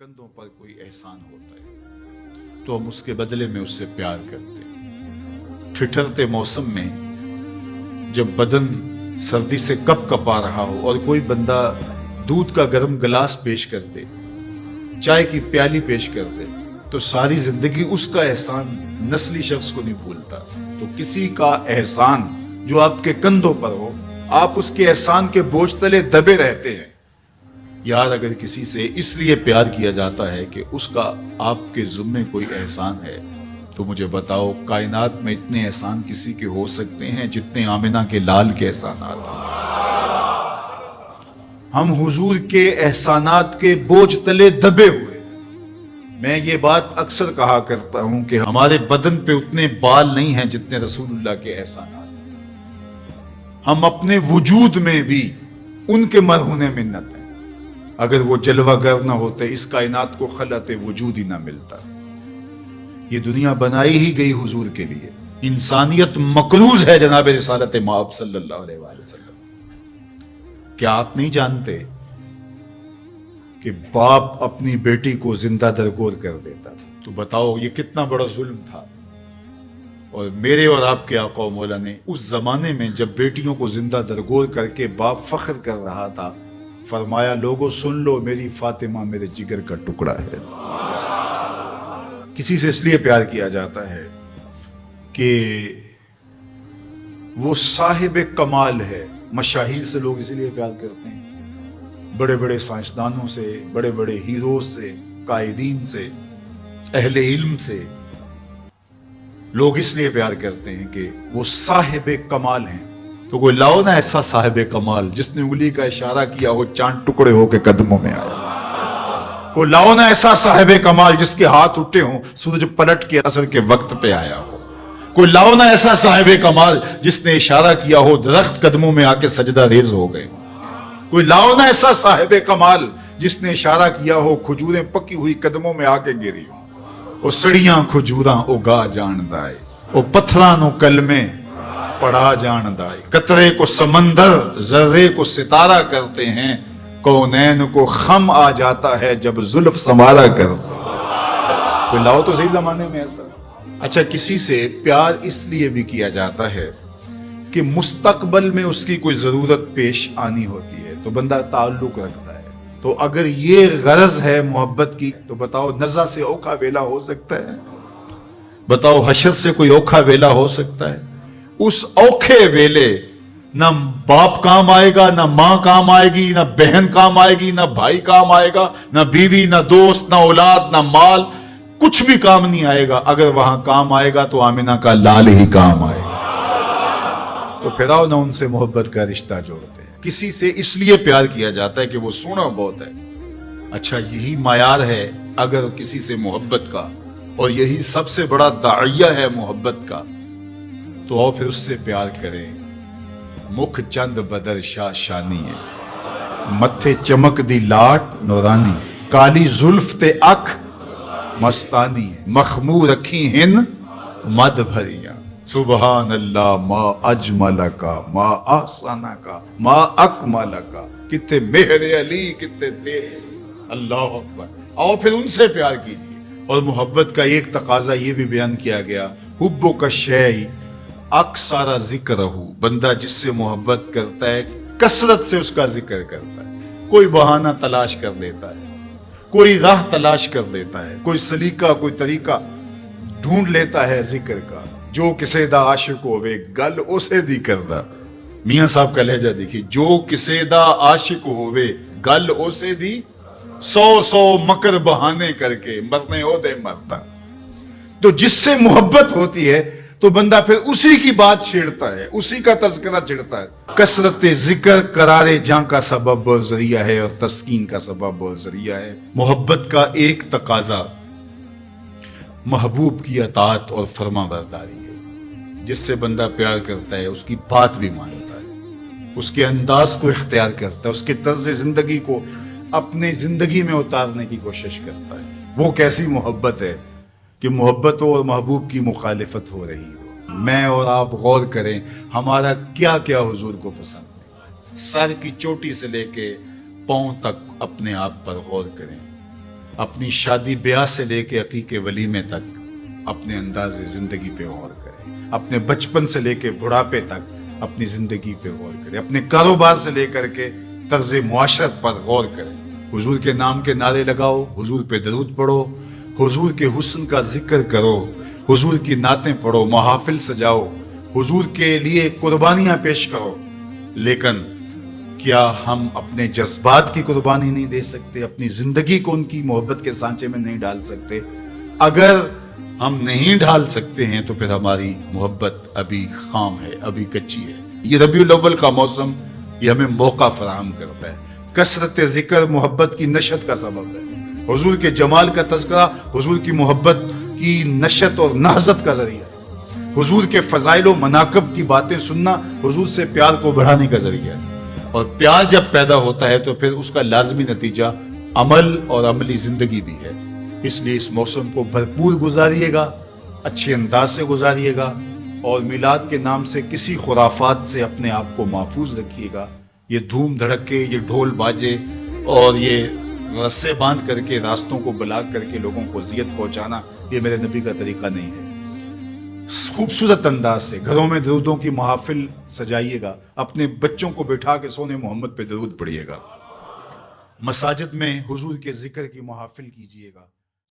کندھوں پر کوئی احسان ہوتا ہے تو ہم اس کے بدلے میں اس سے پیار کرتے ہیں۔ ٹھٹھرتے موسم میں جب بدن سردی سے کپ کپا رہا ہو اور کوئی بندہ دودھ کا گرم گلاس پیش کر دے، چائے کی پیالی پیش کر دے، تو ساری زندگی اس کا احسان نسلی شخص کو نہیں بھولتا۔ تو کسی کا احسان جو آپ کے کندھوں پر ہو، آپ اس کے احسان کے بوجھ تلے دبے رہتے ہیں۔ یار اگر کسی سے اس لیے پیار کیا جاتا ہے کہ اس کا آپ کے ذمے کوئی احسان ہے، تو مجھے بتاؤ کائنات میں اتنے احسان کسی کے ہو سکتے ہیں جتنے آمنہ کے لال کے احسانات ہیں؟ ہم حضور کے احسانات کے بوجھ تلے دبے ہوئے۔ میں یہ بات اکثر کہا کرتا ہوں کہ ہمارے بدن پہ اتنے بال نہیں ہیں جتنے رسول اللہ کے احسانات ہیں۔ ہم اپنے وجود میں بھی ان کے مرہون منت ہیں۔ اگر وہ جلوہ گر نہ ہوتے اس کائنات کو خلعت وجود ہی نہ ملتا۔ یہ دنیا بنائی ہی گئی حضور کے لیے۔ انسانیت مقروض ہے جناب رسالت مآب صلی اللہ علیہ وآلہ وسلم۔ کیا آپ نہیں جانتے کہ باپ اپنی بیٹی کو زندہ درگور کر دیتا تھا؟ تو بتاؤ یہ کتنا بڑا ظلم تھا۔ اور میرے اور آپ کے آقا و مولا نے اس زمانے میں جب بیٹیوں کو زندہ درگور کر کے باپ فخر کر رہا تھا، فرمایا لوگوں سن لو میری فاطمہ میرے جگر کا ٹکڑا ہے۔ کسی سے اس لیے پیار کیا جاتا ہے کہ وہ صاحب کمال ہے۔ مشاہیر سے لوگ اسی لیے پیار کرتے ہیں، بڑے بڑے سائنسدانوں سے، بڑے بڑے ہیروز سے، قائدین سے، اہل علم سے لوگ اس لیے پیار کرتے ہیں کہ وہ صاحب کمال ہیں۔ تو کوئی لاؤ نا ایسا صاحب کمال جس نے انگلی کا اشارہ کیا ہو چاند ٹکڑے ہو کے قدموں میں آیا۔ کوئی لاؤ نا ایسا صاحب کمال جس کے ہاتھ اٹھے ہوں سورج پلٹ کے عصر کے وقت پہ آیا ہو۔ کوئی لاؤ نا ایسا صاحب کمال جس نے اشارہ کیا ہو درخت قدموں میں آ کے سجدہ ریز ہو گئے۔ کوئی لاؤ نا ایسا صاحب کمال جس نے اشارہ کیا ہو کھجوریں پکی ہوئی قدموں میں آ کے گری ہو۔ او سڑیاں کھجوراں اگا جاندائے، او پتھرانو کلمے پڑھا جاندائے، قطرے کو سمندر ذرے کو ستارہ کرتے ہیں، کونین کو خم آ جاتا ہے جب زلف سنوارا کرتے ہیں۔ کوئی لاؤ تو صحیح زمانے میں ایسا۔ اچھا کسی سے پیار اس لیے بھی کیا جاتا ہے کہ مستقبل میں اس کی کوئی ضرورت پیش آنی ہوتی ہے تو بندہ تعلق رکھتا ہے۔ تو اگر یہ غرض ہے محبت کی تو بتاؤ نزع سے اوکھا ویلا ہو سکتا ہے؟ بتاؤ حشر سے کوئی اوکھا ویلا ہو سکتا ہے؟ اس اوکھے ویلے نہ باپ کام آئے گا، نہ ماں کام آئے گی، نہ بہن کام آئے گی، نہ بھائی کام آئے گا، نہ بیوی، نہ دوست، نہ اولاد، نہ مال، کچھ بھی کام نہیں آئے گا۔ اگر وہاں کام آئے گا تو آمنہ کا لال ہی کام آئے گا۔ تو پھر آؤ نہ ان سے محبت کا رشتہ جوڑتے ہیں۔ کسی سے اس لیے پیار کیا جاتا ہے کہ وہ سونا بہت ہے۔ اچھا یہی معیار ہے اگر کسی سے محبت کا، اور یہی سب سے بڑا داعیہ ہے محبت کا، تو آؤ پھر اس سے پیار کریں۔ مکھ چند بدر شاہ شانی ہے، متھے چمک دی لاٹ نورانی، کالی زلف تے اکھ مستانی، مخمور رکھی ہن مد بھریاں، سبحان اللہ ما اجملکا ما احسنکا ما اکملکا، کتے مہر علی کتے تیرے، اللہ اکبر۔ آؤ پھر ان سے پیار کیجیے۔ اور محبت کا ایک تقاضا یہ بھی بیان کیا گیا، حبو کا شیء اکثر ذکر ہو، بندہ جس سے محبت کرتا ہے کثرت سے اس کا ذکر کرتا ہے، کوئی بہانہ تلاش کر لیتا ہے، کوئی راہ تلاش کر لیتا ہے، کوئی سلیقہ کوئی طریقہ ڈھونڈ لیتا ہے ذکر کا۔ جو کسے دا عاشق ہوئے گل اسے دی کردہ، میاں صاحب کا لہجہ دیکھیے، جو کسے دا عاشق ہوئے گل اسے دی، سو مکر بہانے کر کے مرنے ہو دے مرتا۔ تو جس سے محبت ہوتی ہے تو بندہ پھر اسی کی بات چھیڑتا ہے، اسی کا تذکرہ چھیڑتا ہے۔ کثرت ذکر قرار جاں کا سبب اور ذریعہ ہے، اور تسکین کا سبب اور ذریعہ ہے۔ محبت کا ایک تقاضا محبوب کی اطاعت اور فرما برداری ہے۔ جس سے بندہ پیار کرتا ہے اس کی بات بھی مانتا ہے، اس کے انداز کو اختیار کرتا ہے، اس کے طرز زندگی کو اپنے زندگی میں اتارنے کی کوشش کرتا ہے۔ وہ کیسی محبت ہے کہ محبت اور محبوب کی مخالفت ہو رہی ہو۔ میں اور آپ غور کریں ہمارا کیا کیا حضور کو پسند ہے، سر کی چوٹی سے لے کے پاؤں تک اپنے آپ پر غور کریں۔ اپنی شادی بیاہ سے لے کے عقیقے ولیمے تک اپنے انداز زندگی پہ غور کرے، اپنے بچپن سے لے کے بڑھاپے تک اپنی زندگی پہ غور کرے، اپنے کاروبار سے لے کر کے طرز معاشرت پر غور کرے، حضور کے نام کے نعرے لگاؤ، حضور پہ درود پڑھو، حضور کے حسن کا ذکر کرو، حضور کی نعتیں پڑھو، محافل سجاؤ، حضور کے لیے قربانیاں پیش کرو۔ لیکن کیا ہم اپنے جذبات کی قربانی نہیں دے سکتے؟ اپنی زندگی کو ان کی محبت کے سانچے میں نہیں ڈال سکتے؟ اگر ہم نہیں ڈال سکتے ہیں تو پھر ہماری محبت ابھی خام ہے، ابھی کچی ہے۔ یہ ربیع الاول کا موسم یہ ہمیں موقع فراہم کرتا ہے۔ کثرت ذکر محبت کی نشت کا سبب ہے۔ حضور کے جمال کا تذکرہ حضور کی محبت کی نشت اور نہضت کا ذریعہ ہے۔ حضور کے فضائل و مناقب کی باتیں سننا حضور سے پیار کو بڑھانے کا ذریعہ ہے، اور پیار جب پیدا ہوتا ہے تو پھر اس کا لازمی نتیجہ عمل اور عملی زندگی بھی ہے۔ اس لیے اس موسم کو بھرپور گزاریے گا، اچھے انداز سے گزاریے گا، اور میلاد کے نام سے کسی خرافات سے اپنے آپ کو محفوظ رکھیے گا۔ یہ دھوم دھڑکے، یہ ڈھول باجے اور یہ رسے باندھ کر کے راستوں کو بلاک کر کے لوگوں کو اذیت پہنچانا، یہ میرے نبی کا طریقہ نہیں ہے۔ خوبصورت انداز سے گھروں میں درودوں کی محافل سجائیے گا، اپنے بچوں کو بٹھا کے سونے محمد پہ درود پڑھیے گا، مساجد میں حضور کے ذکر کی محافل کیجیے گا۔